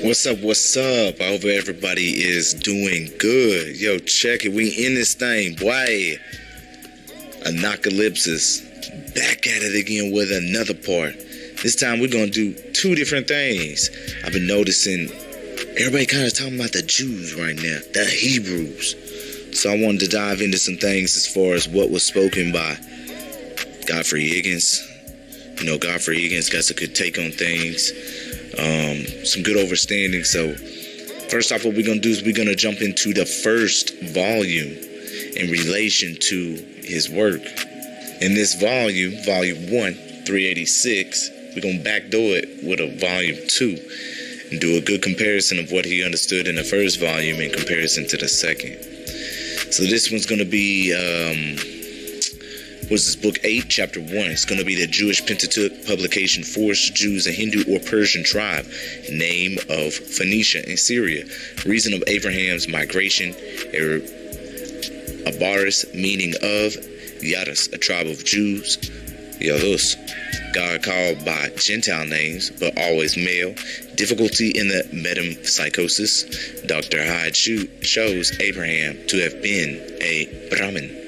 What's up? What's up? I hope everybody is doing good. Yo, check it. We in this thing, boy. Anacalypsis. Back at it again with another part. This time we're going to do two different things. I've been noticing everybody kind of talking about the Jews right now, the Hebrews. So I wanted to dive into some things as far as what was spoken by Godfrey Higgins. You know, Godfrey Higgins got a good take on things. Some good overstanding. So first off, what we're going to do is we're going to jump into the first volume in relation to his work. In this volume 1, 386, we're going to backdoor it with a volume 2 and do a good comparison of what he understood in the first volume in comparison to the second. So this one's going to be, what's this, book 8, chapter 1. It's going to be the Jewish Pentateuch publication, Force Jews, a Hindu or Persian tribe, name of Phoenicia and Syria, reason of Abraham's migration, Abaris, meaning of, Yadus, a tribe of Jews, Yadus, God called by Gentile names, but always male, difficulty in the metempsychosis. Dr. Hyde shows Abraham to have been a Brahmin.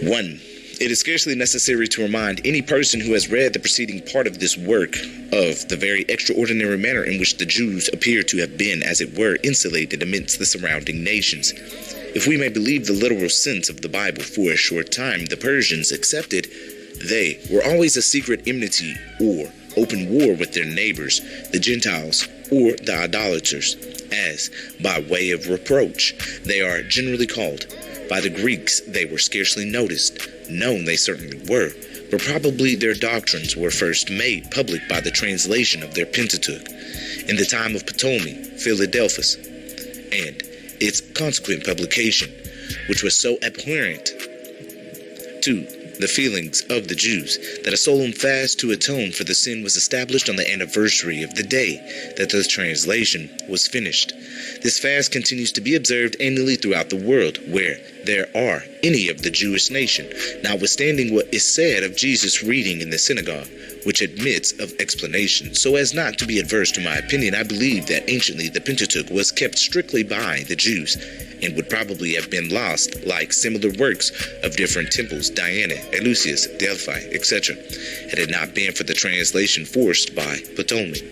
1. It is scarcely necessary to remind any person who has read the preceding part of this work of the very extraordinary manner in which the Jews appear to have been, as it were, insulated amidst the surrounding nations. If we may believe the literal sense of the Bible, for a short time the Persians accepted, they were always a secret enmity or open war with their neighbors, the Gentiles or the idolaters, as, by way of reproach, they are generally called. By the Greeks they were scarcely noticed. Known they certainly were, but probably their doctrines were first made public by the translation of their Pentateuch in the time of Ptolemy Philadelphus, and its consequent publication, which was so abhorrent to the feelings of the Jews that a solemn fast to atone for the sin was established on the anniversary of the day that the translation was finished. This fast continues to be observed annually throughout the world where there are any of the Jewish nation, notwithstanding what is said of Jesus' reading in the synagogue, which admits of explanation. So as not to be adverse to my opinion, I believe that anciently the Pentateuch was kept strictly by the Jews, and would probably have been lost like similar works of different temples, Diana, Eleusis, Delphi, etc., had it not been for the translation forced by Ptolemy.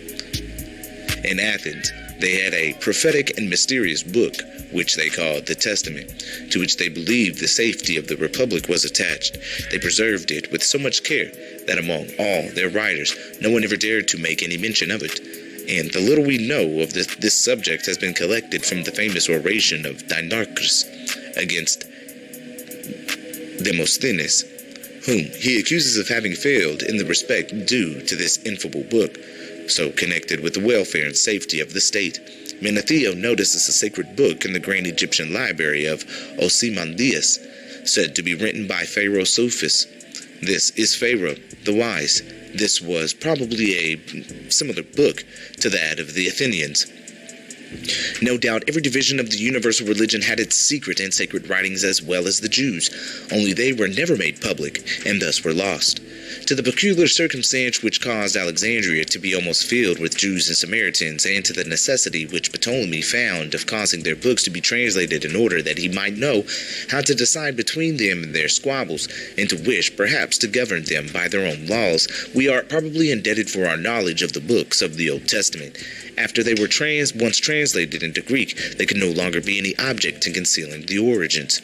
In Athens, they had a prophetic and mysterious book, which they called the Testament, to which they believed the safety of the Republic was attached. They preserved it with so much care that among all their writers, no one ever dared to make any mention of it. And the little we know of this subject has been collected from the famous oration of Dinarchus against Demosthenes, whom he accuses of having failed in the respect due to this infable book, so connected with the welfare and safety of the state. Menetheo notices a sacred book in the grand Egyptian library of Ozymandias, said to be written by Pharaoh Sophis. This is Pharaoh the Wise. This was probably a similar book to that of the Athenians. No doubt every division of the universal religion had its secret and sacred writings as well as the Jews, only they were never made public, and thus were lost. To the peculiar circumstance which caused Alexandria to be almost filled with Jews and Samaritans, and to the necessity which Ptolemy found of causing their books to be translated in order that he might know how to decide between them and their squabbles, and to wish, perhaps, to govern them by their own laws, we are probably indebted for our knowledge of the books of the Old Testament. After they were once translated into Greek, there could no longer be any object in concealing the origins.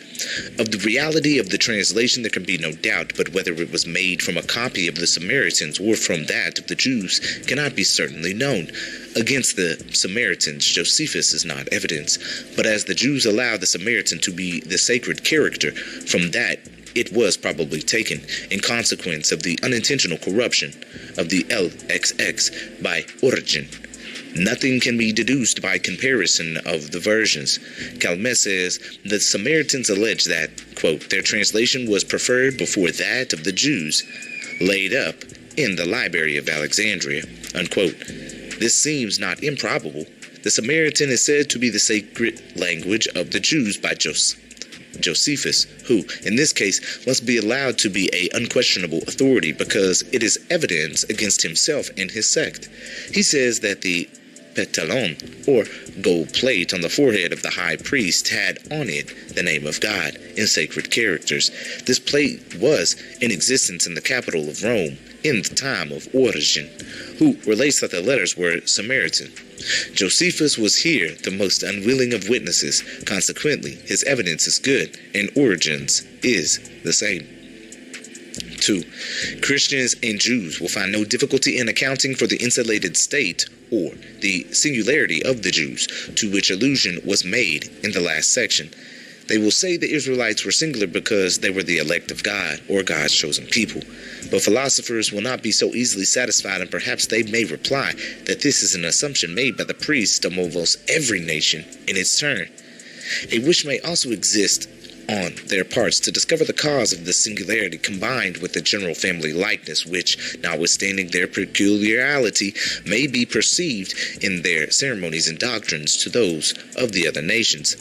Of the reality of the translation there can be no doubt, but whether it was made from a copy of the Samaritans or from that of the Jews cannot be certainly known. Against the Samaritans, Josephus is not evidence, but as the Jews allow the Samaritan to be the sacred character, from that it was probably taken, in consequence of the unintentional corruption of the LXX by Origen. Nothing can be deduced by comparison of the versions. Calmet says the Samaritans allege that, quote, their translation was preferred before that of the Jews, laid up in the library of Alexandria, unquote. This seems not improbable. The Samaritan is said to be the sacred language of the Jews by Josephus, who, in this case, must be allowed to be an unquestionable authority because it is evidence against himself and his sect. He says that the petalon, or gold plate on the forehead of the high priest, had on it the name of God in sacred characters. This plate was in existence in the capital of Rome in the time of Origen, who relates that the letters were Samaritan. Josephus was here the most unwilling of witnesses. Consequently, his evidence is good, and Origen's is the same. 2. Christians and Jews will find no difficulty in accounting for the insulated state or the singularity of the Jews, to which allusion was made in the last section. They will say the Israelites were singular because they were the elect of God, or God's chosen people. But philosophers will not be so easily satisfied, and perhaps they may reply that this is an assumption made by the priests of almost every nation in its turn. A wish may also exist on their parts to discover the cause of the singularity combined with the general family likeness, which, notwithstanding their peculiarity, may be perceived in their ceremonies and doctrines to those of the other nations.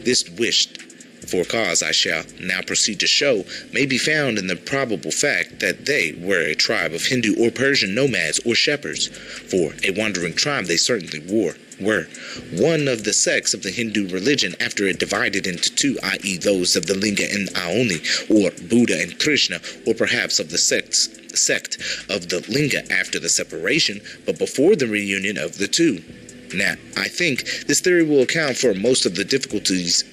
This wished for cause, I shall now proceed to show, may be found in the probable fact that they were a tribe of Hindu or Persian nomads or shepherds. For a wandering tribe they certainly were one of the sects of the Hindu religion after it divided into two, i.e. those of the Linga and Aoni, or Buddha and Krishna, or perhaps of the sect of the Linga after the separation, but before the reunion of the two. Now, I think this theory will account for most of the difficulties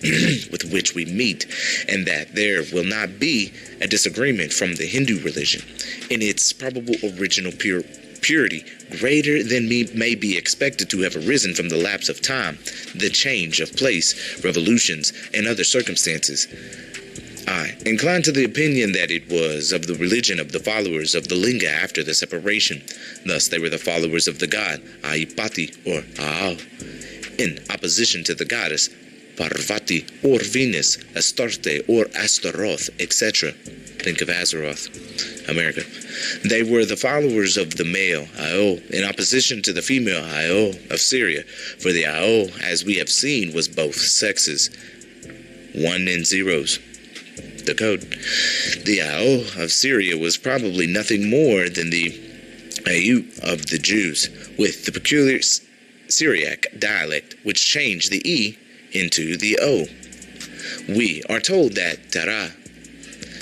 with which we meet, and that there will not be a disagreement from the Hindu religion in its probable original purity, greater than may be expected to have arisen from the lapse of time, the change of place, revolutions, and other circumstances. I incline to the opinion that it was of the religion of the followers of the Linga after the separation. Thus, they were the followers of the god Aipati or Aao, in opposition to the goddess Parvati or Venus, Astarte or Astaroth, etc. Think of Azeroth, America. They were the followers of the male Ao in opposition to the female Ao of Syria, for the Ao, as we have seen, was both sexes, 1 and 0s. The code. The Ao of Syria was probably nothing more than the Ayut of the Jews, with the peculiar Syriac dialect, which changed the E into the O. We are told that Tara,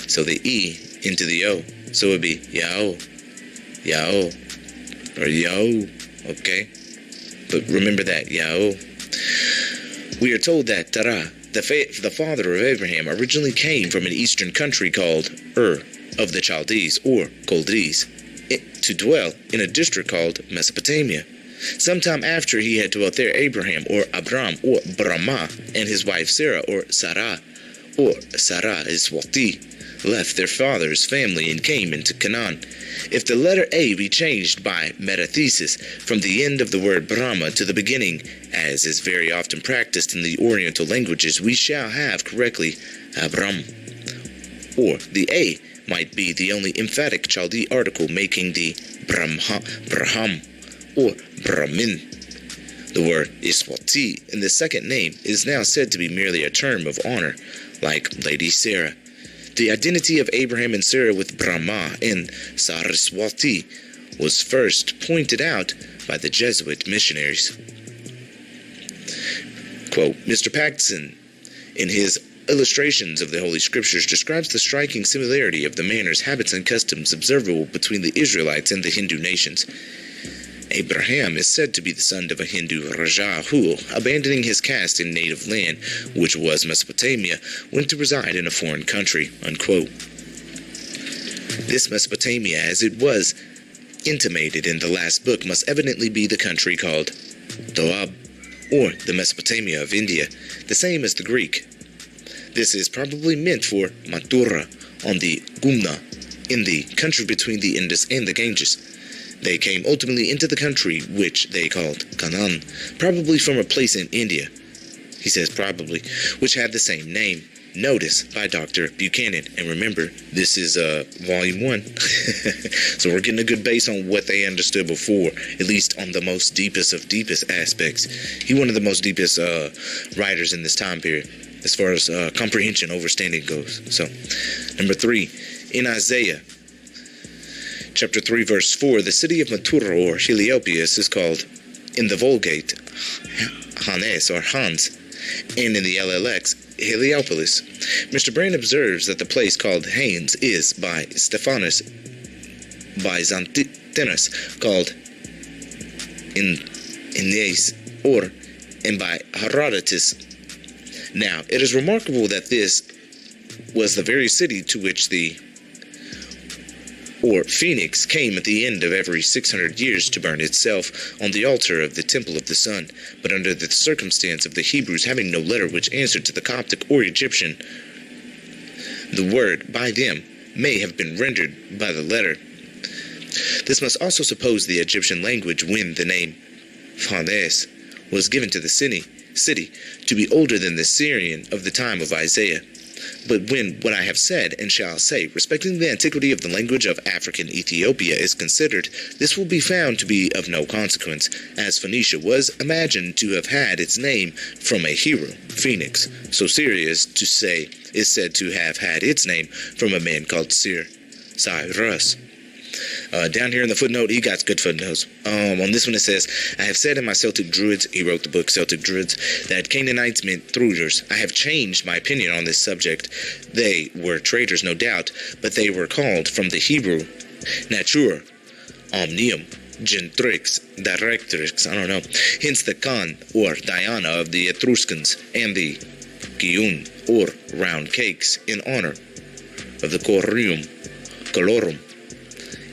so the E into the O, so it would be Yao, or Yao, okay? But remember that, Yao. We are told that Tara, the father of Abraham, originally came from an eastern country called of the Chaldees, or Chaldees, to dwell in a district called Mesopotamia. Sometime after he had dwelt there, Abraham, or Abram, or Brahma, and his wife Sarah, or Sarah Iswati, left their father's family and came into Canaan. If the letter A be changed by metathesis from the end of the word Brahma to the beginning, as is very often practiced in the Oriental languages, we shall have correctly Abram. Or the A might be the only emphatic Chaldee article, making the Braham, or Brahmin. The word Iswati in the second name is now said to be merely a term of honor, like Lady Sarah. The identity of Abraham and Sarah with Brahma and Saraswati was first pointed out by the Jesuit missionaries. Quote, Mr. Paxson, in his Illustrations of the Holy Scriptures, describes the striking similarity of the manners, habits, and customs observable between the Israelites and the Hindu nations. Abraham is said to be the son of a Hindu Raja who, abandoning his caste and native land, which was Mesopotamia, went to reside in a foreign country, unquote. This Mesopotamia, as it was intimated in the last book, must evidently be the country called Doab, or the Mesopotamia of India, the same as the Greek. This is probably meant for Mathura on the Gumna, in the country between the Indus and the Ganges. They came ultimately into the country which they called Canaan, probably from a place in India, he says probably, which had the same name. Notice by Dr. Buchanan. And remember, this is volume 1. So we're getting a good base on what they understood before, at least on the most deepest of deepest aspects. He one of the most deepest writers in this time period. as far as comprehension, overstanding goes. So, number 3, in Isaiah chapter 3, verse 4, the city of Mathura or Heliopolis is called in the Vulgate Hanes or Hans, and in the LLX Heliopolis. Mr. Brand observes that the place called Hanes is by Stephanus Byzantinus called Ines or and by Herodotus. Now, it is remarkable that this was the very city to which the phoenix came at the end of every 600 years to burn itself on the altar of the temple of the sun. But under the circumstance of the Hebrews having no letter which answered to the Coptic or Egyptian, the word by them may have been rendered by the letter. This must also suppose the Egyptian language when the name Phanes was given to the city to be older than the Syrian of the time of Isaiah. But when what I have said and shall say respecting the antiquity of the language of African Ethiopia is considered, this will be found to be of no consequence, as Phoenicia was imagined to have had its name from a hero, Phoenix. So Syria is said to have had its name from a man called Cyrus. Down here in the footnote, he got good footnotes. On this one it says, I have said in my Celtic Druids, he wrote the book Celtic Druids, that Canaanites meant traders. I have changed my opinion on this subject. They were traders, no doubt, but they were called from the Hebrew natura, omnium, gentrix, directrix, I don't know, hence the Khan or Diana of the Etruscans, and the Giun or round cakes in honor of the colorum.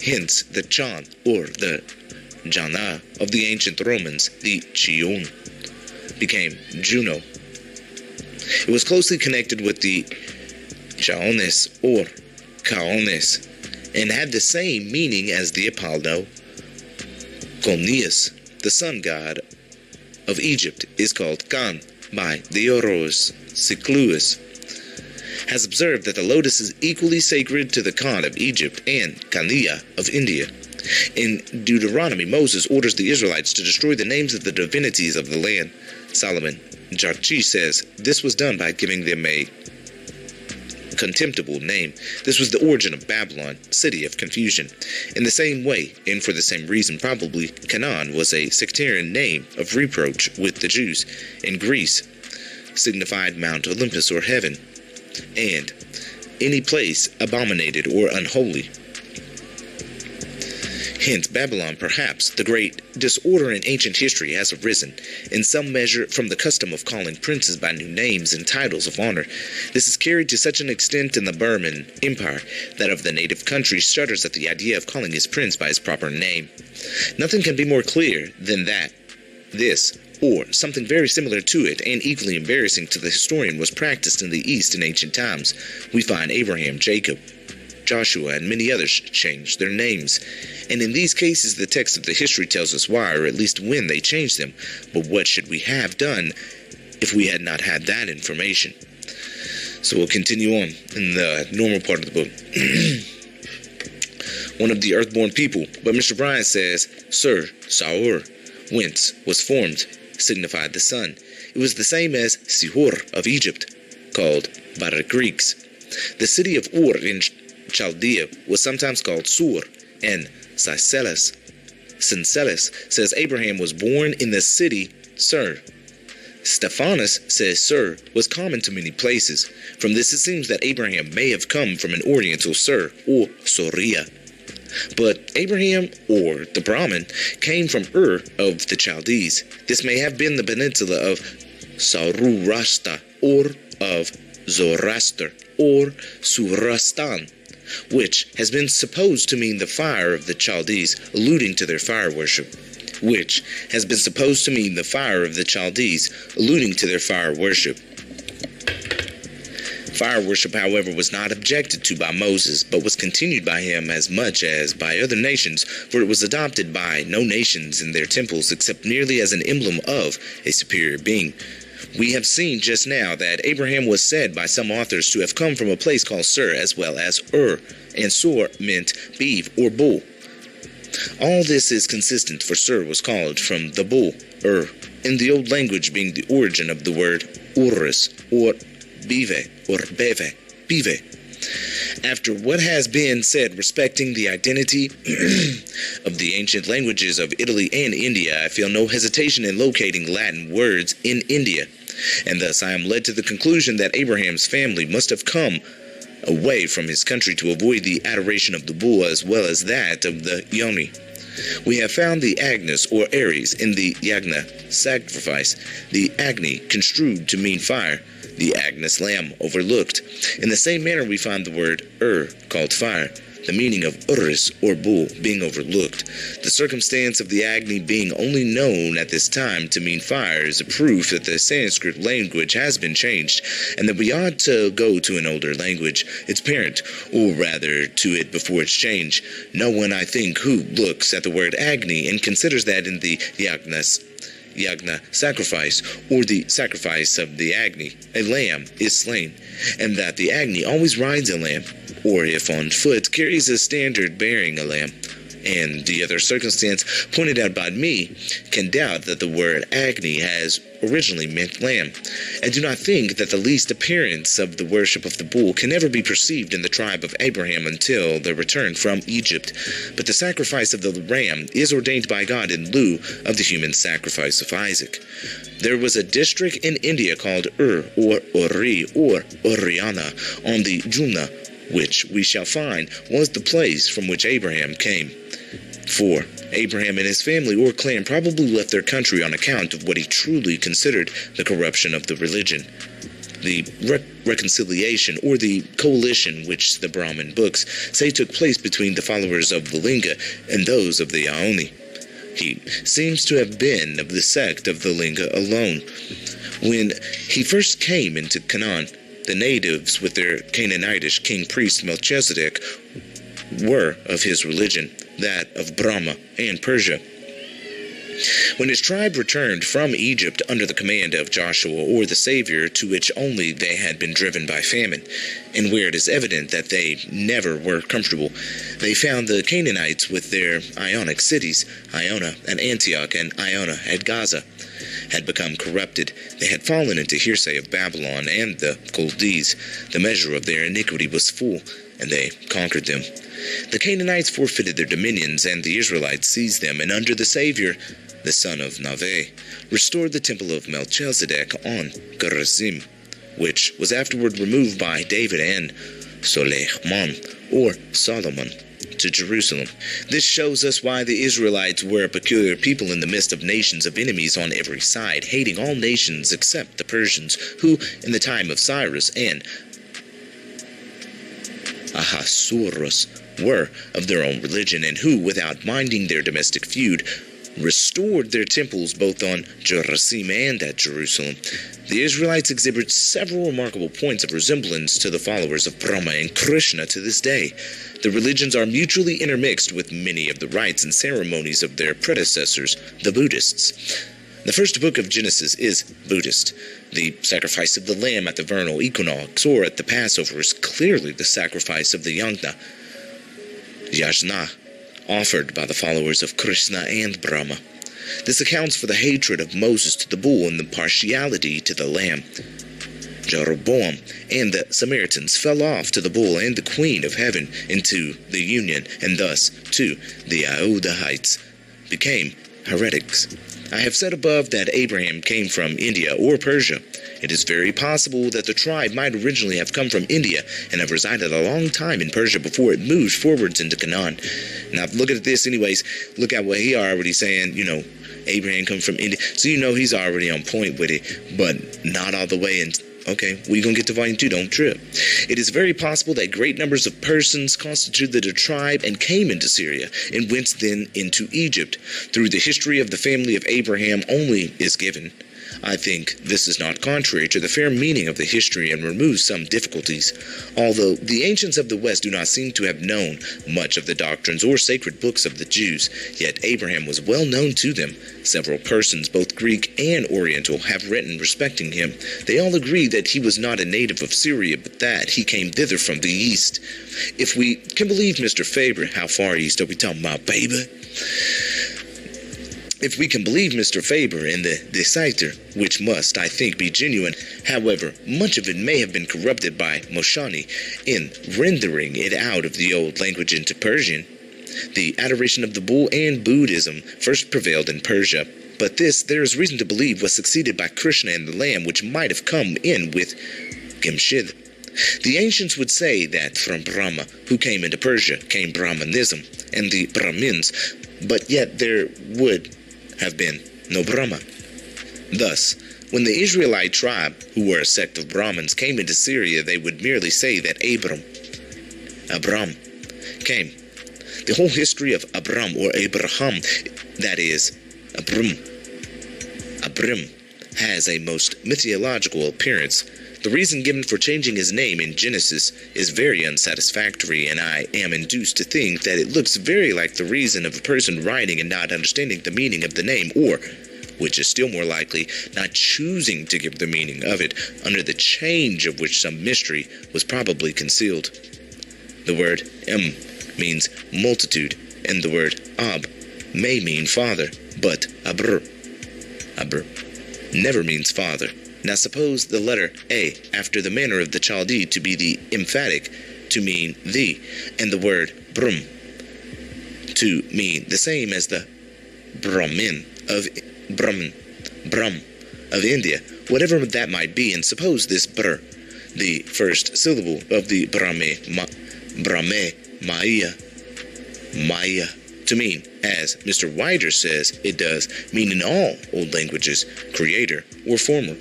Hence, the Chan, or the Jana of the ancient Romans, the Chion, became Juno. It was closely connected with the Chaones, or Caones, and had the same meaning as the Apollo. Comnius, the sun god of Egypt, is called Kan by Dioros Siculus, has observed that the lotus is equally sacred to the Khan of Egypt and Kania of India. In Deuteronomy, Moses orders the Israelites to destroy the names of the divinities of the land. Solomon Jarchi says this was done by giving them a contemptible name. This was the origin of Babylon, city of confusion. In the same way, and for the same reason, probably Canaan was a sectarian name of reproach with the Jews. In Greece, signified Mount Olympus or heaven, and any place abominated or unholy. Hence, Babylon, perhaps, the great disorder in ancient history has arisen, in some measure, from the custom of calling princes by new names and titles of honor. This is carried to such an extent in the Burman Empire that of the native country shudders at the idea of calling his prince by his proper name. Nothing can be more clear than that this, or something very similar to it, and equally embarrassing to the historian, was practiced in the East in ancient times. We find Abraham, Jacob, Joshua, and many others changed their names. And in these cases, the text of the history tells us why, or at least when they changed them. But what should we have done if we had not had that information? So we'll continue on in the normal part of the book. One of the earthborn people. But Mr. Bryan says, Sir, Saur, whence was formed, signified the sun. It was the same as Sihor of Egypt, called by the Greeks. The city of Ur in Chaldea was sometimes called Sur, and Syncellus says Abraham was born in the city Sur. Stephanus says Sur was common to many places. From this it seems that Abraham may have come from an oriental Sur, or Soria. But Abraham, or the Brahmin, came from Ur of the Chaldees. This may have been the peninsula of Saurashta, or of Zoroaster, or Surastan, which has been supposed to mean the fire of the Chaldees, alluding to their fire worship. Fire worship, however, was not objected to by Moses, but was continued by him as much as by other nations, for it was adopted by no nations in their temples except merely as an emblem of a superior being. We have seen just now that Abraham was said by some authors to have come from a place called Sur as well as Ur, and Sur meant beef or bull. All this is consistent, for Sur was called from the bull, in the old language being the origin of the word Urus, or bive, or beve, bive. After what has been said respecting the identity of the ancient languages of Italy and India, I feel no hesitation in locating Latin words in India, and thus I am led to the conclusion that Abraham's family must have come away from his country to avoid the adoration of the bull as well as that of the Yoni. We have found the Agnes or Aries in the Yagna sacrifice, the Agni construed to mean fire, the Agnes lamb overlooked. In the same manner we find the word called fire, the meaning of Uris or bull being overlooked. The circumstance of the Agni being only known at this time to mean fire is a proof that the Sanskrit language has been changed, and that we ought to go to an older language, its parent, or rather to it before its change. No one, I think, who looks at the word Agni and considers that in the Yagna sacrifice, or the sacrifice of the Agni, a lamb is slain, and that the Agni always rides a lamb, or if on foot, carries a standard bearing a lamb. And the other circumstance pointed out by me can doubt that the word Agni has originally meant lamb. I do not think that the least appearance of the worship of the bull can ever be perceived in the tribe of Abraham until their return from Egypt. But the sacrifice of the ram is ordained by God in lieu of the human sacrifice of Isaac. There was a district in India called or Uri, or Oriana, on the Jumna, which we shall find was the place from which Abraham came. For Abraham and his family or clan probably left their country on account of what he truly considered the corruption of the religion. The reconciliation or the coalition which the Brahmin books say took place between the followers of the Linga and those of the Aoni. He seems to have been of the sect of the Linga alone. When he first came into Canaan, the natives, with their Canaanitish king-priest Melchizedek, were of his religion, that of Brahma and Persia. When his tribe returned from Egypt under the command of Joshua or the Savior, to which only they had been driven by famine, and where it is evident that they never were comfortable, they found the Canaanites with their Ionic cities, Iona and Antioch and Iona at Gaza, had become corrupted. They had fallen into hearsay of Babylon and the Chaldees. The measure of their iniquity was full, and they conquered them. The Canaanites forfeited their dominions, and the Israelites seized them, and under the Savior, the son of Nave, restored the temple of Melchizedek on Gerizim, which was afterward removed by David and Soleiman, or Solomon, to Jerusalem. This shows us why the Israelites were a peculiar people in the midst of nations of enemies on every side, hating all nations except the Persians, who, in the time of Cyrus and Ahasuerus, were of their own religion, and who, without minding their domestic feud, restored their temples both on Gerizim and at Jerusalem. The Israelites exhibit several remarkable points of resemblance to the followers of Brahma and Krishna to this day. The religions are mutually intermixed with many of the rites and ceremonies of their predecessors, the Buddhists. The first book of Genesis is Buddhist. The sacrifice of the lamb at the vernal equinox or at the Passover is clearly the sacrifice of the Yajna, offered by the followers of Krishna and Brahma. This accounts for the hatred of Moses to the bull and the partiality to the lamb. Jeroboam and the Samaritans fell off to the bull and the queen of heaven into the union, and thus, too, the Iudahites became heretics. I have said above that Abraham came from India or Persia. It is very possible that the tribe might originally have come from India and have resided a long time in Persia before it moved forwards into Canaan. Now, look at this anyways. Look at what he already saying, Abraham come from India. So he's already on point with it, but not all the way. And okay, we're going to get to volume 2, don't trip. It is very possible that great numbers of persons constituted a tribe and came into Syria, and went then into Egypt. Through the history of the family of Abraham only is given. I think this is not contrary to the fair meaning of the history and removes some difficulties. Although the ancients of the West do not seem to have known much of the doctrines or sacred books of the Jews, yet Abraham was well known to them. Several persons, both Greek and Oriental, have written respecting him. They all agree that he was not a native of Syria, but that he came thither from the east. If we can believe Mr. Faber, how far east are we talking about, baby? If we can believe Mr. Faber in the Decipher, which must, I think, be genuine, however, much of it may have been corrupted by Moshani in rendering it out of the old language into Persian. The adoration of the bull and Buddhism first prevailed in Persia, but this, there is reason to believe, was succeeded by Krishna and the Lamb, which might have come in with Gemshid. The ancients would say that from Brahma, who came into Persia, came Brahmanism and the Brahmins, but yet there would have been no Brahma. Thus, when the Israelite tribe, who were a sect of Brahmins, came into Syria, they would merely say that Abram came. The whole history of Abram or Abraham, that is, Abram, has a most mythological appearance. The reason given for changing his name in Genesis is very unsatisfactory, and I am induced to think that it looks very like the reason of a person writing and not understanding the meaning of the name, or, which is still more likely, not choosing to give the meaning of it, under the change of which some mystery was probably concealed. The word means multitude, and the word Ab may mean father, but Abr never means father. Now suppose the letter A, after the manner of the Chaldee, to be the emphatic, to mean the, and the word Brum to mean the same as the Brahmin of India, whatever that might be, and suppose this Br, the first syllable of the Brahme, Maya, to mean, as Mr. Wider says it does, mean in all old languages, creator or former,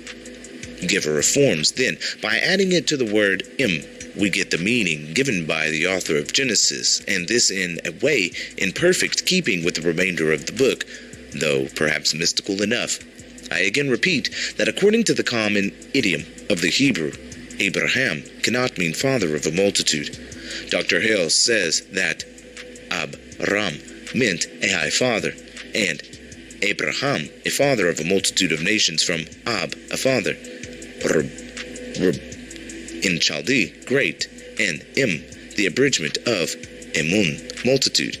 giver of forms. Then, by adding it to the word we get the meaning given by the author of Genesis, and this in a way in perfect keeping with the remainder of the book, though perhaps mystical enough. I again repeat that according to the common idiom of the Hebrew, Abraham cannot mean father of a multitude. Dr. Hale says that Abram meant a high father, and Abraham, a father of a multitude of nations, from Ab, a father, in Chaldee, great, and the abridgment of Emun, multitude.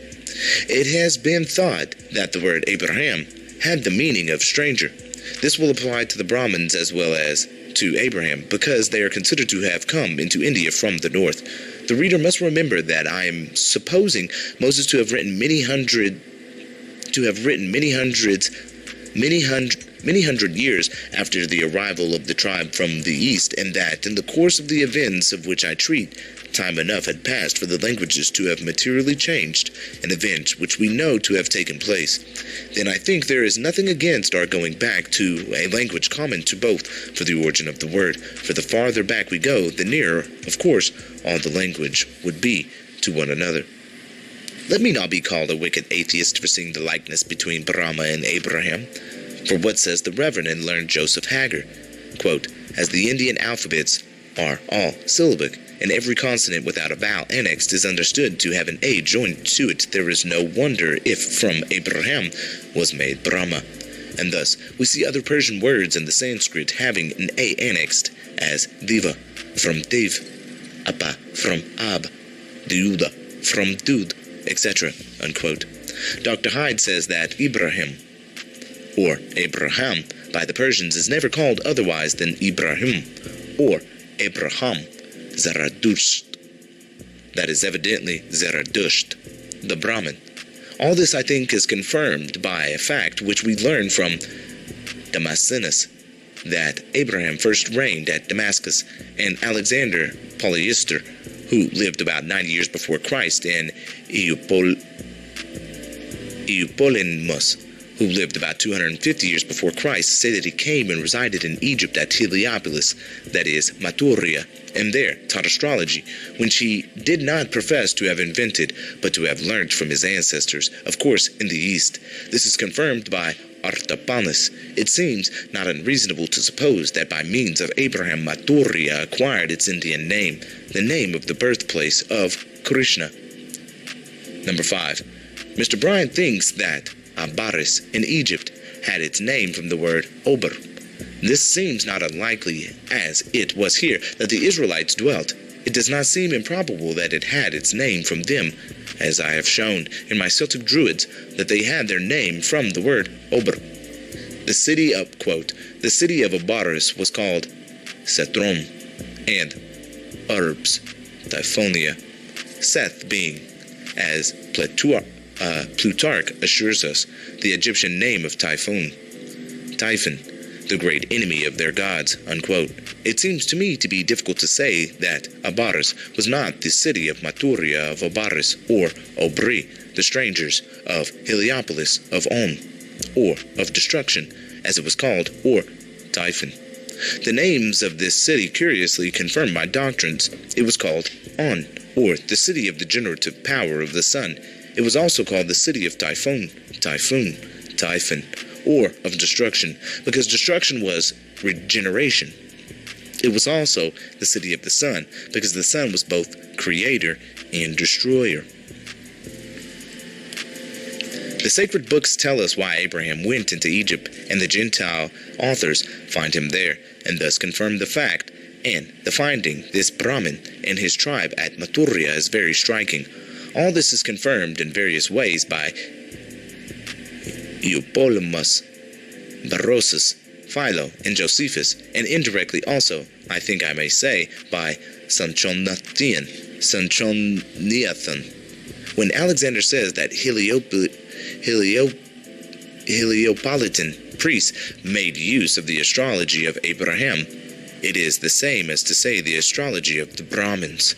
It has been thought that the word Abraham had the meaning of stranger. This will apply to the Brahmins as well as to Abraham, because they are considered to have come into India from the north. The reader must remember that I am supposing Moses to have written many hundred years after the arrival of the tribe from the east, and that in the course of the events of which I treat, time enough had passed for the languages to have materially changed, an event which we know to have taken place. Then I think there is nothing against our going back to a language common to both for the origin of the word, for the farther back we go, the nearer, of course, all the language would be to one another. Let me not be called a wicked atheist for seeing the likeness between Brahma and Abraham. For what says the Reverend and learned Joseph Hager? Quote, as the Indian alphabets are all syllabic, and every consonant without a vowel annexed is understood to have an A joined to it, there is no wonder if from Abraham was made Brahma. And thus we see other Persian words in the Sanskrit having an A annexed, as Diva from Div, Apa from Ab, Diuda from Dud, etc. Unquote. Dr. Hyde says that Ibrahim, or Abraham, by the Persians is never called otherwise than Ibrahim, or Abraham, Zaradusht. That is evidently Zaradusht, the Brahmin. All this, I think, is confirmed by a fact which we learn from Damascenus, that Abraham first reigned at Damascus, and Alexander Polyester, who lived about 90 years before Christ, and Eupolemus, who lived about 250 years before Christ, say that he came and resided in Egypt at Heliopolis, that is, Maturia, and there taught astrology, which he did not profess to have invented, but to have learnt from his ancestors, of course, in the East. This is confirmed by Artapanus. It seems not unreasonable to suppose that by means of Abraham, Maturia acquired its Indian name, the name of the birthplace of Krishna. Number 5. Mr. Bryan thinks that Abaris in Egypt had its name from the word Ober. This seems not unlikely, as it was here that the Israelites dwelt. It does not seem improbable that it had its name from them, as I have shown in my Celtic Druids that they had their name from the word Ober. The city of, quote, the city of Obaris was called Setrom, and Urbs, Typhonia, Seth being, as Plutarch assures us, the Egyptian name of Typhon, the great enemy of their gods, unquote. It seems to me to be difficult to say that Abaris was not the city of Maturia of Abaris, or Obri, the strangers of Heliopolis of On, or of Destruction, as it was called, or Typhon. The names of this city curiously confirm my doctrines. It was called On, or the city of the generative power of the sun. It was also called the city of Typhon, or of destruction, because destruction was regeneration. It was also the city of the sun, because the sun was both creator and destroyer. The sacred books tell us why Abraham went into Egypt, and the Gentile authors find him there, and thus confirm the fact, and the finding this Brahmin and his tribe at Maturia is very striking. All this is confirmed in various ways by Eupolemus, Berosus, Philo, and Josephus, and indirectly also, I think I may say, by Sanchoniathon. When Alexander says that Heliopolitan priests made use of the astrology of Abraham, it is the same as to say the astrology of the Brahmins.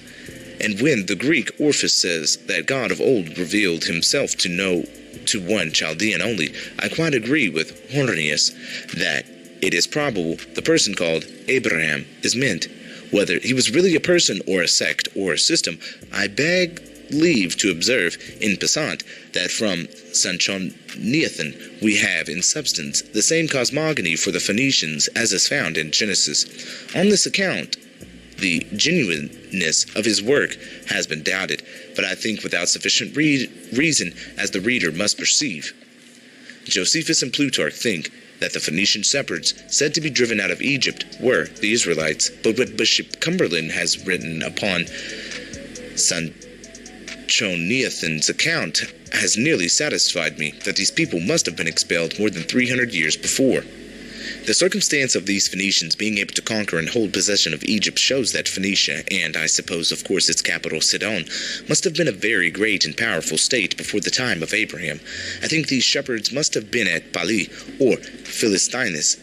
And when the Greek Orpheus says that God of old revealed himself to one Chaldean only, I quite agree with Hornius that it is probable the person called Abraham is meant. Whether he was really a person or a sect or a system, I beg leave to observe in passant that from Sanchoniathon we have in substance the same cosmogony for the Phoenicians as is found in Genesis. On this account, the genuineness of his work has been doubted, but I think without sufficient reason, as the reader must perceive. Josephus and Plutarch think that the Phoenician shepherds said to be driven out of Egypt were the Israelites, but what Bishop Cumberland has written upon Sanchoniathon's account has nearly satisfied me that these people must have been expelled more than 300 years before. The circumstance of these Phoenicians being able to conquer and hold possession of Egypt shows that Phoenicia, and I suppose of course its capital Sidon, must have been a very great and powerful state before the time of Abraham. I think these shepherds must have been at Pali, or Philistines,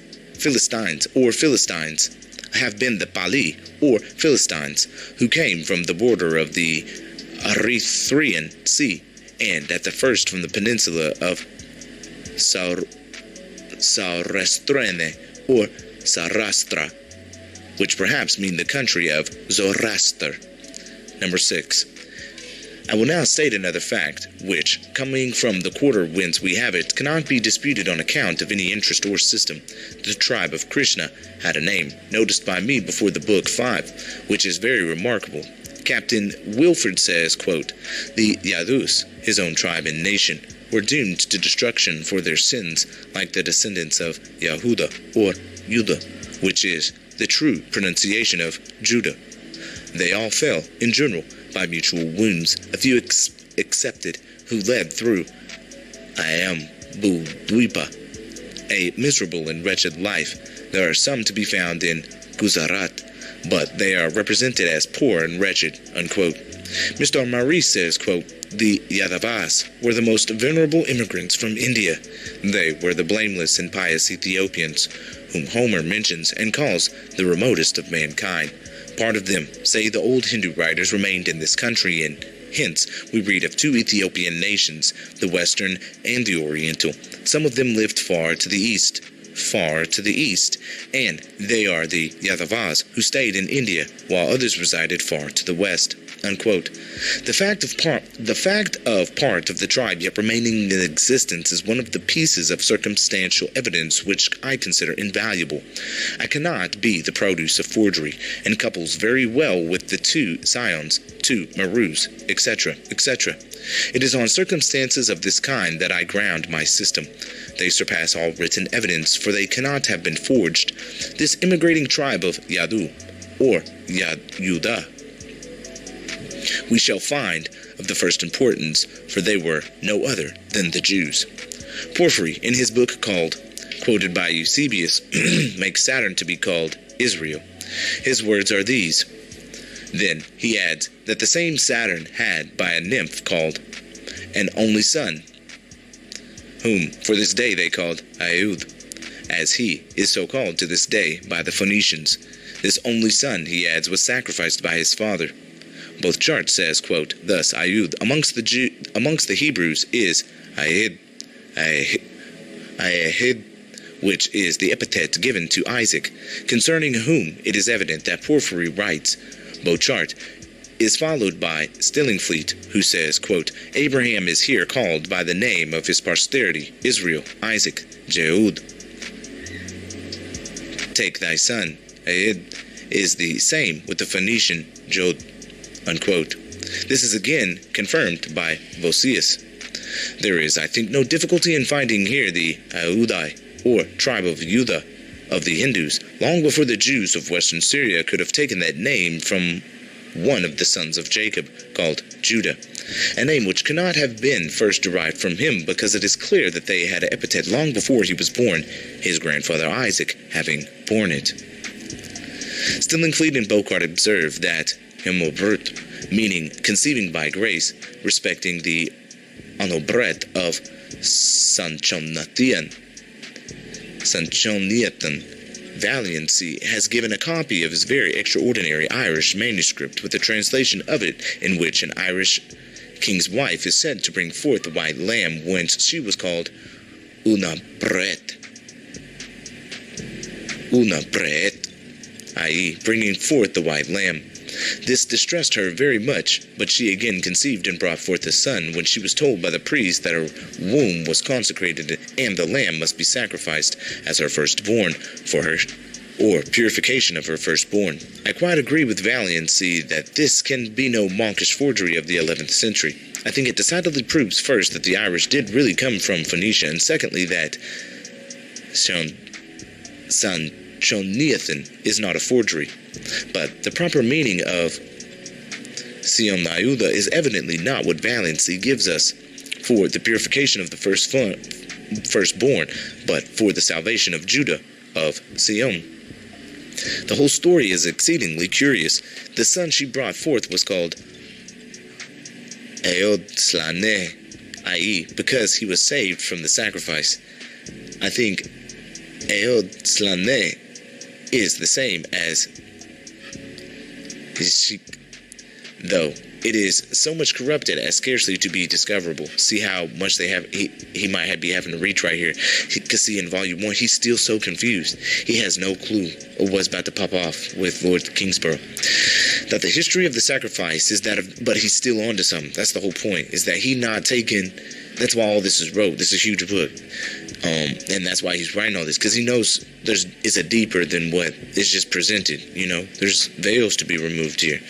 have been the Pali, or Philistines, who came from the border of the Erythraean Sea, and at the first from the peninsula of Saurastrene, or Sarastra, which perhaps mean the country of Zoroaster. Number 6. I will now state another fact, which, coming from the quarter whence we have it, cannot be disputed on account of any interest or system. The tribe of Krishna had a name, noticed by me before the book 5, which is very remarkable. Captain Wilford says, quote, the Yadus, his own tribe and nation, were doomed to destruction for their sins, like the descendants of Yahuda, or Judah, which is the true pronunciation of Judah. They all fell, in general, by mutual wounds, a few excepted, who led through Ayambuduipa, a miserable and wretched life. There are some to be found in Gujarat, but they are represented as poor and wretched, unquote. Mr. Marie says, quote, the Yadavas were the most venerable immigrants from India. They were the blameless and pious Ethiopians, whom Homer mentions and calls the remotest of mankind. Part of them, say the old Hindu writers, remained in this country, and hence we read of 2 Ethiopian nations, the Western and the Oriental. Some of them lived far to the east, and they are the Yadavas, who stayed in India, while others resided far to the west, unquote. The fact of part of the tribe yet remaining in existence is one of the pieces of circumstantial evidence which I consider invaluable. I cannot be the produce of forgery, and couples very well with the 2 Sions, 2 Marus, etc., etc. It is on circumstances of this kind that I ground my system. They surpass all written evidence, for they cannot have been forged. This immigrating tribe of Yadu, or Yuda, we shall find of the first importance, for they were no other than the Jews. Porphyry, in his book called, quoted by Eusebius, makes Saturn to be called Israel. His words are these. Then he adds that the same Saturn had by a nymph called an only son, whom for this day they called Aud, as he is so called to this day by the Phoenicians. This only son, he adds, was sacrificed by his father. Both chart says, quote, thus Aud amongst the Hebrews is Ahid, which is the epithet given to Isaac, concerning whom it is evident that Porphyry writes. Bochart is followed by Stillingfleet, who says, quote, Abraham is here called by the name of his posterity, Israel, Isaac, Jeud. Take thy son, Ahid, is the same with the Phoenician Jod, unquote. This is again confirmed by Vossius. There is, I think, no difficulty in finding here the Audai, or tribe of Judah, of the Hindus, long before the Jews of western Syria could have taken that name from one of the sons of Jacob, called Judah, a name which cannot have been first derived from him, because it is clear that they had an epithet long before he was born, his grandfather Isaac having borne it. Stillingfleet and Bocart observe that Hemobert, meaning conceiving by grace, respecting the Anobret of Sanchoniathon, Valiancy, has given a copy of his very extraordinary Irish manuscript with a translation of it, in which an Irish king's wife is said to bring forth the white lamb, whence she was called Una Bret, i.e., bringing forth the white lamb. This distressed her very much, but she again conceived and brought forth a son, when she was told by the priest that her womb was consecrated and the lamb must be sacrificed as her firstborn for her, or purification of her firstborn. I quite agree with Valiancy that this can be no monkish forgery of the 11th century. I think it decidedly proves, first, that the Irish did really come from Phoenicia, and secondly, that Sanchoniathon is not a forgery. But the proper meaning of Sion Nauda is evidently not what Valiancy gives us for the purification of the firstborn, but for the salvation of Judah of Sion. The whole story is exceedingly curious. The son she brought forth was called Eod Slane, i.e., because he was saved from the sacrifice. I think Eod Slane is the same as though it is so much corrupted as scarcely to be discoverable. See how much they have. He might be having to reach right here. Because see, in Volume 1, he's still so confused. He has no clue of what's about to pop off with Lord Kingsborough. That the history of the sacrifice is that of, but he's still on to something. That's the whole point, is that he not taken. That's why all this is wrote. This is a huge book. And that's why he's writing all this, because he knows is a deeper than what is just presented, you know. There's veils to be removed here.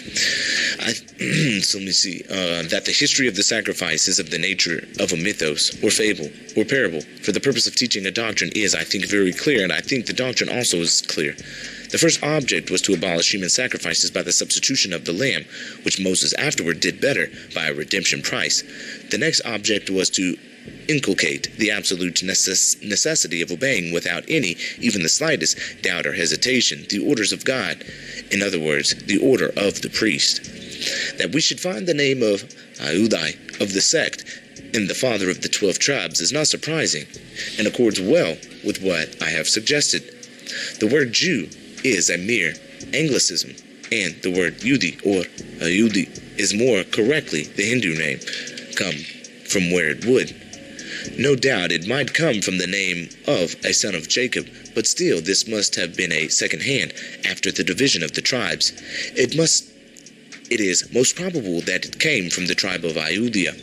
So let me see. That the history of the sacrifice is of the nature of a mythos, or fable, or parable, for the purpose of teaching a doctrine is, I think, very clear, and I think the doctrine also is clear. The first object was to abolish human sacrifices by the substitution of the lamb, which Moses afterward did better by a redemption price. The next object was to inculcate the absolute necessity of obeying without any, even the slightest, doubt or hesitation, the orders of God, in other words, the order of the priest. That we should find the name of Audai, of the sect, in the father of the 12 tribes is not surprising, and accords well with what I have suggested. The word Jew is a mere Anglicism, and the word Yudi, or Ayudi, is more correctly the Hindu name, come from where it would. No doubt it might come from the name of a son of Jacob, but still this must have been a second hand after the division of the tribes. It is most probable that it came from the tribe of Ayudia,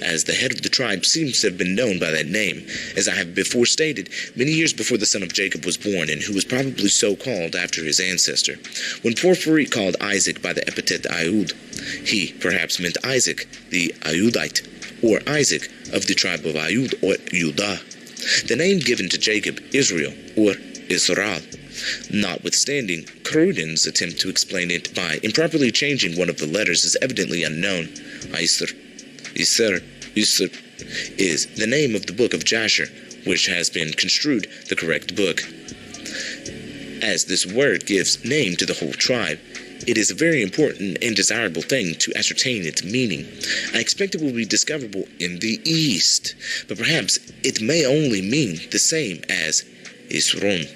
as the head of the tribe seems to have been known by that name, as I have before stated, many years before the son of Jacob was born, and who was probably so called after his ancestor. When Porphyry called Isaac by the epithet Ayud, he perhaps meant Isaac the Ayudite, or Isaac of the tribe of Ayud or Judah. The name given to Jacob, Israel, or Israel, Notwithstanding, Crudin's attempt to explain it by improperly changing one of the letters is evidently unknown. Isser is the name of the book of Jasher, which has been construed the correct book. As this word gives name to the whole tribe, it is a very important and desirable thing to ascertain its meaning. I expect it will be discoverable in the East, but perhaps it may only mean the same as Isron,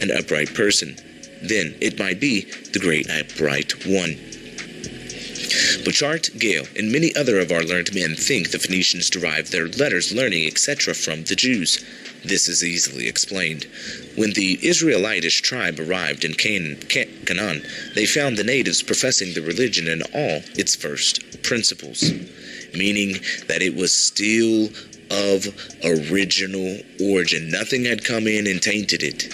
an upright person. Then it might be the great upright one. Bouchard, Gale, and many other of our learned men think the Phoenicians derived their letters, learning, etc. from the Jews. This is easily explained. When the Israelitish tribe arrived in Canaan, they found the natives professing the religion in all its first principles, meaning that it was still of original origin. Nothing had come in and tainted it.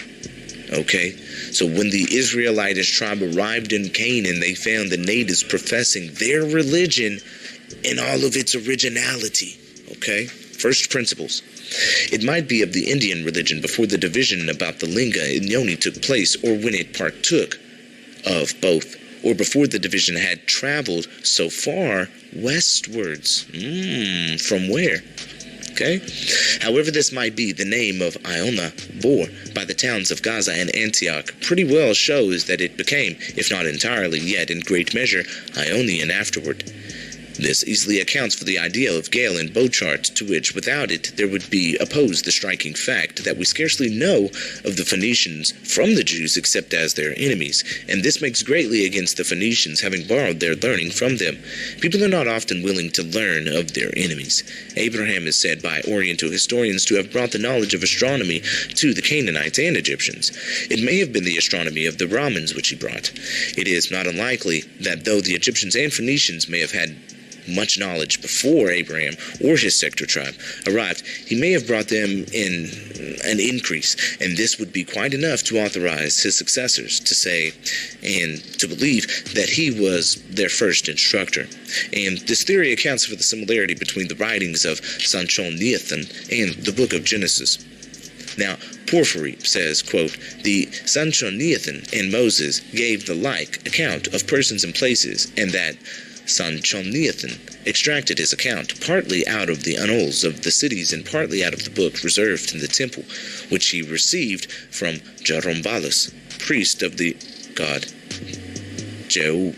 Okay? So when the Israelitish tribe arrived in Canaan, they found the natives professing their religion in all of its originality. Okay? First principles. It might be of the Indian religion before the division about the Linga and Yoni took place, or when it partook of both, or before the division had traveled so far westwards. From where? Okay? However this might be, the name of Iona bore by the towns of Gaza and Antioch pretty well shows that it became, if not entirely, yet in great measure, Ionian afterward. This easily accounts for the idea of Gale and Bouchard, to which, without it, there would be opposed the striking fact that we scarcely know of the Phoenicians from the Jews except as their enemies, and this makes greatly against the Phoenicians having borrowed their learning from them. People are not often willing to learn of their enemies. Abraham is said by Oriental historians to have brought the knowledge of astronomy to the Canaanites and Egyptians. It may have been the astronomy of the Brahmins which he brought. It is not unlikely that though the Egyptians and Phoenicians may have had much knowledge before Abraham or his sector tribe arrived, he may have brought them in an increase, and this would be quite enough to authorize his successors to say and to believe that he was their first instructor. And this theory accounts for the similarity between the writings of Sanchoniathon and the book of Genesis. Now, Porphyry says, quote, the Sanchoniathon and Moses gave the like account of persons and places, and that Sanchoniathon extracted his account partly out of the annals of the cities and partly out of the book reserved in the temple, which he received from Jerombalus, priest of the god Jeua,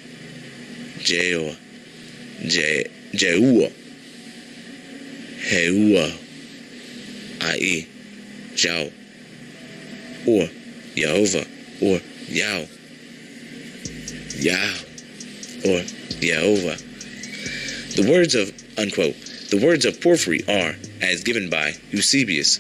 i.e. Jau, or Jehovah, or Yah, or Jehovah. The words of, unquote, the words of Porphyry are, as given by Eusebius.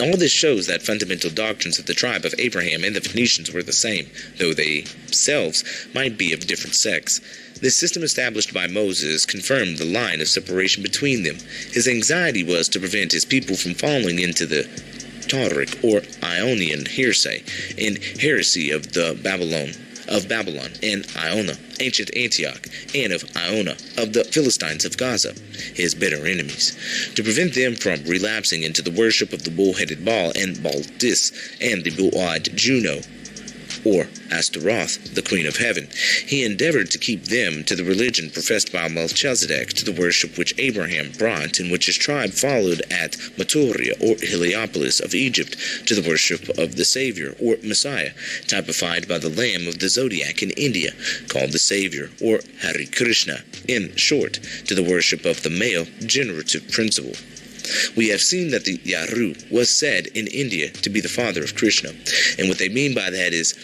All this shows that fundamental doctrines of the tribe of Abraham and the Phoenicians were the same, though they themselves might be of different sects. This system established by Moses confirmed the line of separation between them. His anxiety was to prevent his people from falling into the Tauric or Ionian heresy of Babylon and Iona, ancient Antioch, and of Iona, of the Philistines of Gaza, his bitter enemies, to prevent them from relapsing into the worship of the bull-headed Baal and Baltis and the bull-eyed Juno, or Astaroth, the Queen of Heaven. He endeavored to keep them to the religion professed by Melchizedek, to the worship which Abraham brought, and which his tribe followed at Matoria, or Heliopolis of Egypt, to the worship of the Savior, or Messiah, typified by the Lamb of the Zodiac in India, called the Savior, or Hare Krishna, in short, to the worship of the male generative principle. We have seen that the Yaru was said in India to be the father of Krishna. And what they mean by that is,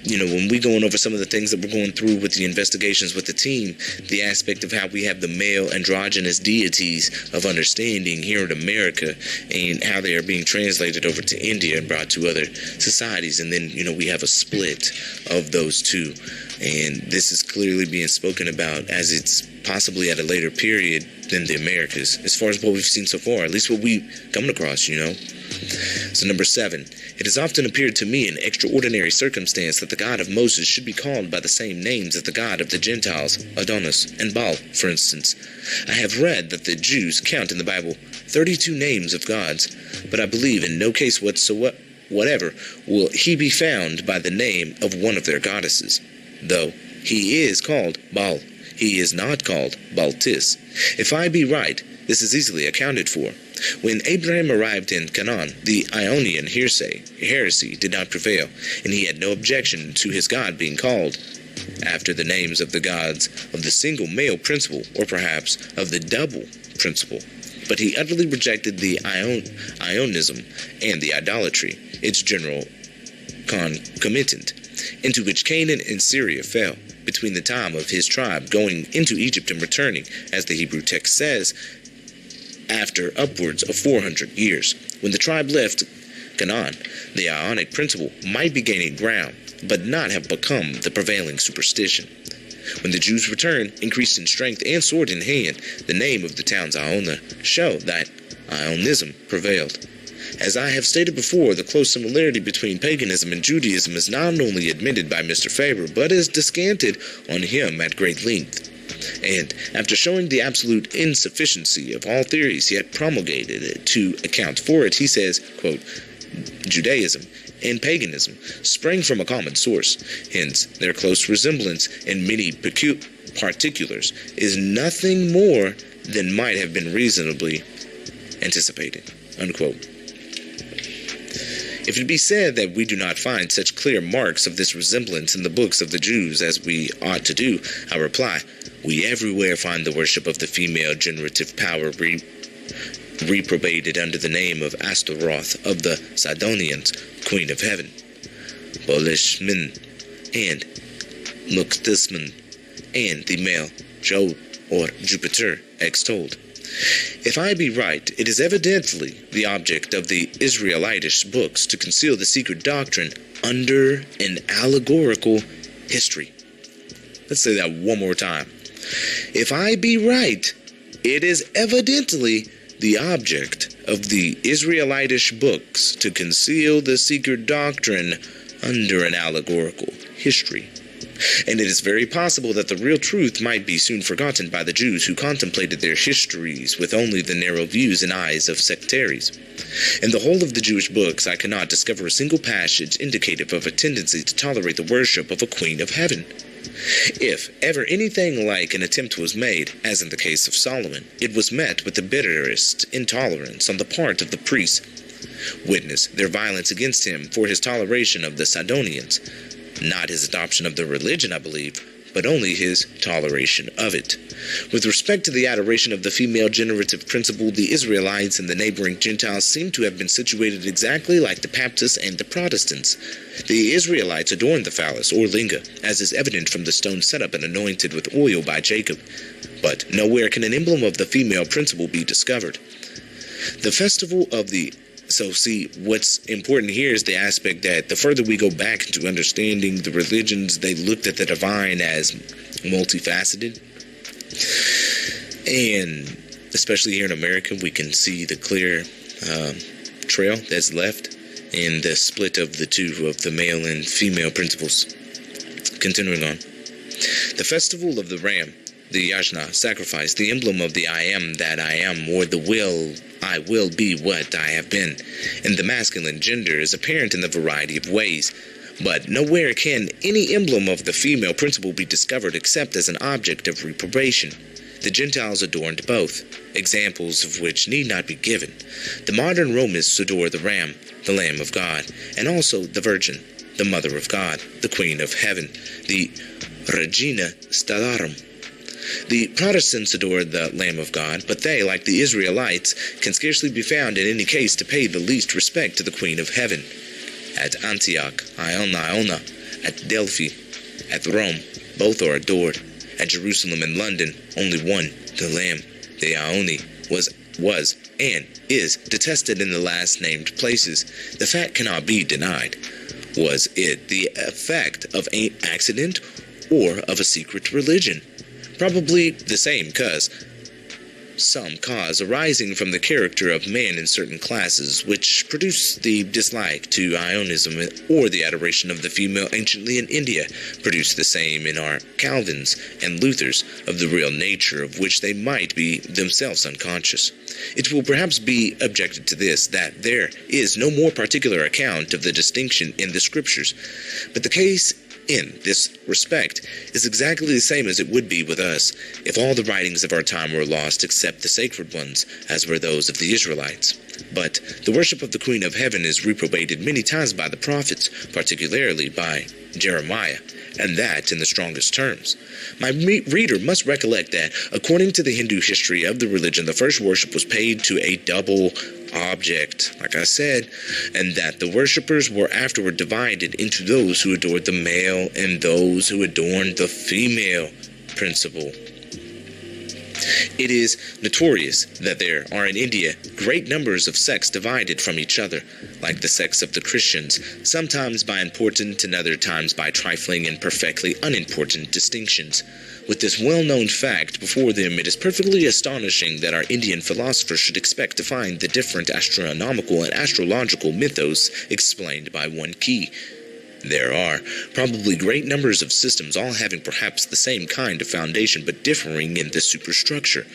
when we're going over some of the things that we're going through with the investigations with the team, the aspect of how we have the male androgynous deities of understanding here in America and how they are being translated over to India and brought to other societies. And then, we have a split of those two. And this is clearly being spoken about as it's possibly at a later period than the Americas, as far as what we've seen so far, at least what we coming across, So number 7, it has often appeared to me an extraordinary circumstance that the God of Moses should be called by the same names as the God of the Gentiles, Adonis and Baal, for instance. I have read that the Jews count in the Bible 32 names of gods, but I believe in no case whatsoever whatever, will he be found by the name of one of their goddesses. Though he is called Baal, he is not called Baltis. If I be right, this is easily accounted for. When Abraham arrived in Canaan, the Ionian heresy did not prevail, and he had no objection to his god being called after the names of the gods of the single male principle, or perhaps of the double principle. But he utterly rejected the Ionism and the idolatry, its general concomitant, into which Canaan and Syria fell, between the time of his tribe going into Egypt and returning, as the Hebrew text says, after upwards of 400 years. When the tribe left Canaan, the Ionic principle might be gaining ground, but not have become the prevailing superstition. When the Jews returned, increased in strength and sword in hand, the name of the towns Iona showed that Ionism prevailed. As I have stated before, the close similarity between paganism and Judaism is not only admitted by Mr. Faber, but is descanted on him at great length. And after showing the absolute insufficiency of all theories yet promulgated to account for it, he says, quote, Judaism and paganism sprang from a common source, hence their close resemblance in many particulars is nothing more than might have been reasonably anticipated, unquote. If it be said that we do not find such clear marks of this resemblance in the books of the Jews as we ought to do, I reply, we everywhere find the worship of the female generative power reprobated under the name of Astaroth of the Sidonians, Queen of Heaven, Bolishmin, and Muktisman, and the male Jove or Jupiter extolled. If I be right, it is evidently the object of the Israelitish books to conceal the secret doctrine under an allegorical history. Let's say that one more time. If I be right, it is evidently the object of the Israelitish books to conceal the secret doctrine under an allegorical history. And it is very possible that the real truth might be soon forgotten by the Jews who contemplated their histories with only the narrow views and eyes of sectaries. In the whole of the Jewish books, I cannot discover a single passage indicative of a tendency to tolerate the worship of a Queen of Heaven. If ever anything like an attempt was made, as in the case of Solomon, it was met with the bitterest intolerance on the part of the priests. Witness their violence against him for his toleration of the Sidonians. Not his adoption of the religion, I believe, but only his toleration of it. With respect to the adoration of the female generative principle, the Israelites and the neighboring Gentiles seem to have been situated exactly like the Baptists and the Protestants. The Israelites adorned the phallus, or linga, as is evident from the stone set up and anointed with oil by Jacob. But nowhere can an emblem of the female principle be discovered. The festival of the So see, what's important here is the aspect that the further we go back into understanding the religions, they looked at the divine as multifaceted. And especially here in America, we can see the clear trail that's left in the split of the two, of the male and female principles. Continuing on. The festival of the ram, the yajna, sacrifice, the emblem of the I am that I am, or the I will be what I have been, and the masculine gender is apparent in the variety of ways. But nowhere can any emblem of the female principle be discovered except as an object of reprobation. The Gentiles adorned both, examples of which need not be given. The modern Romanists adore the ram, the Lamb of God, and also the Virgin, the Mother of God, the Queen of Heaven, the Regina Stellarum. The Protestants adore the Lamb of God, but they, like the Israelites, can scarcely be found in any case to pay the least respect to the Queen of Heaven. At Antioch, Iona, at Delphi, at Rome, both are adored. At Jerusalem and London, only one, the Lamb, the Ione, was and is detested in the last named places. The fact cannot be denied. Was it the effect of an accident or of a secret religion? Probably the same, cause some cause arising from the character of man in certain classes, which produce the dislike to Ionism or the adoration of the female anciently in India, produce the same in our Calvins and Luthers, of the real nature of which they might be themselves unconscious. It will perhaps be objected to this, that there is no more particular account of the distinction in the Scriptures, but the case in this respect is exactly the same as it would be with us if all the writings of our time were lost except the sacred ones, as were those of the Israelites. But the worship of the Queen of Heaven is reprobated many times by the prophets, particularly by Jeremiah, and that in the strongest terms. My reader must recollect that, according to the Hindu history of the religion, the first worship was paid to a double object, like I said, and that the worshippers were afterward divided into those who adored the male and those who adorned the female principle. It is notorious that there are in India great numbers of sects divided from each other, like the sects of the Christians, sometimes by important and other times by trifling and perfectly unimportant distinctions. With this well-known fact before them, it is perfectly astonishing that our Indian philosophers should expect to find the different astronomical and astrological mythos explained by one key. There are probably great numbers of systems, all having perhaps the same kind of foundation, but differing in the superstructure.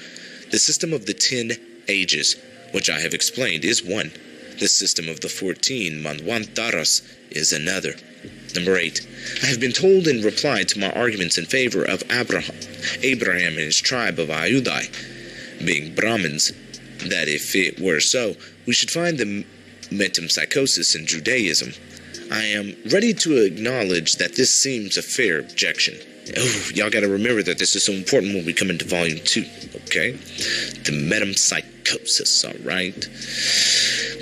The system of the 10 ages, which I have explained, is one. The system of the 14 manvantaras is another. Number 8. I have been told in reply to my arguments in favor of Abraham and his tribe of Ayudai, being Brahmins, that if it were so, we should find the metempsychosis in Judaism. I am ready to acknowledge that this seems a fair objection. Oh, y'all gotta remember that this is so important when we come into Volume 2, okay? The metempsychosis, alright?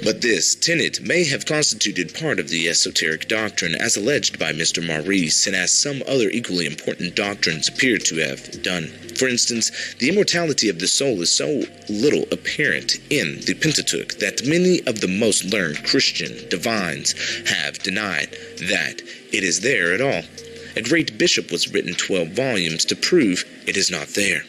But this tenet may have constituted part of the esoteric doctrine as alleged by Mr. Maurice, and as some other equally important doctrines appear to have done. For instance, the immortality of the soul is so little apparent in the Pentateuch that many of the most learned Christian divines have denied that it is there at all. A great bishop was written 12 volumes to prove it is not there.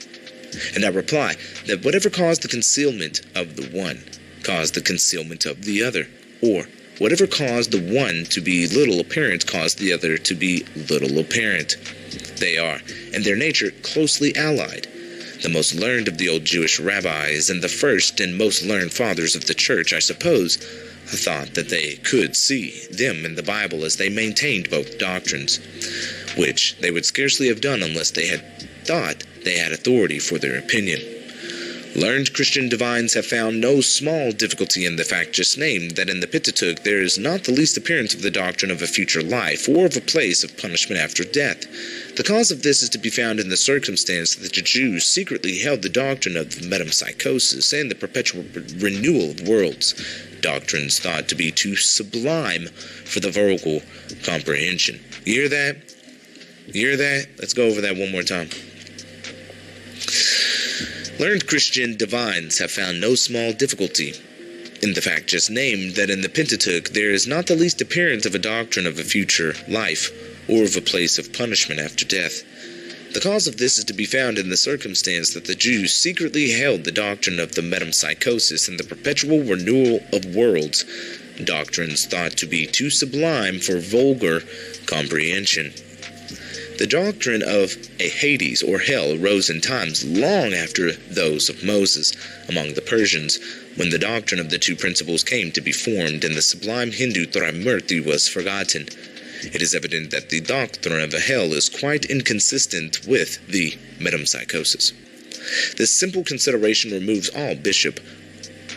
And I reply that whatever caused the concealment of the one caused the concealment of the other, or whatever caused the one to be little apparent caused the other to be little apparent. They are, in their nature, closely allied. The most learned of the old Jewish rabbis and the first and most learned fathers of the church, I suppose, thought that they could see them in the Bible as they maintained both doctrines, which they would scarcely have done unless they had thought they had authority for their opinion. Learned Christian divines have found no small difficulty in the fact just named, that in the Pentateuch there is not the least appearance of the doctrine of a future life, or of a place of punishment after death. The cause of this is to be found in the circumstance that the Jews secretly held the doctrine of metempsychosis and the perpetual renewal of worlds, doctrines thought to be too sublime for the vulgar comprehension. You hear that? You hear that? Let's go over that one more time. Learned Christian divines have found no small difficulty in the fact just named, that in the Pentateuch there is not the least appearance of a doctrine of a future life, or of a place of punishment after death. The cause of this is to be found in the circumstance that the Jews secretly held the doctrine of the metempsychosis and the perpetual renewal of worlds, doctrines thought to be too sublime for vulgar comprehension. The doctrine of a Hades or hell arose in times long after those of Moses among the Persians, when the doctrine of the two principles came to be formed and the sublime Hindu Trimurti was forgotten. It is evident that the doctrine of a hell is quite inconsistent with the metempsychosis. This simple consideration removes all Bishop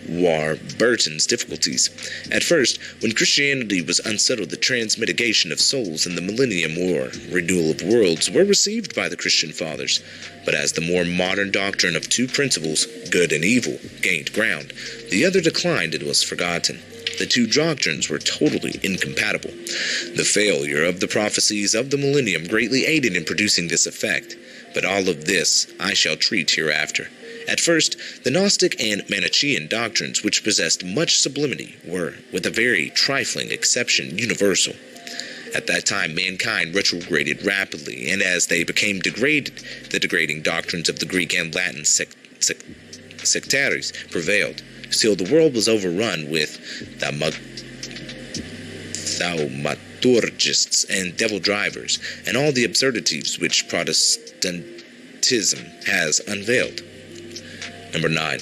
Warburton's difficulties. At first, when Christianity was unsettled, the transmigration of souls and the millennium or renewal of worlds were received by the Christian fathers. But as the more modern doctrine of two principles, good and evil, gained ground, the other declined and was forgotten. The two doctrines were totally incompatible. The failure of the prophecies of the millennium greatly aided in producing this effect, but all of this I shall treat hereafter. At first, the Gnostic and Manichaean doctrines, which possessed much sublimity, were, with a very trifling exception, universal. At that time, mankind retrograded rapidly, and as they became degraded, the degrading doctrines of the Greek and Latin sectaries prevailed, till the world was overrun with thaumaturgists and devil drivers, and all the absurdities which Protestantism has unveiled. Number 9.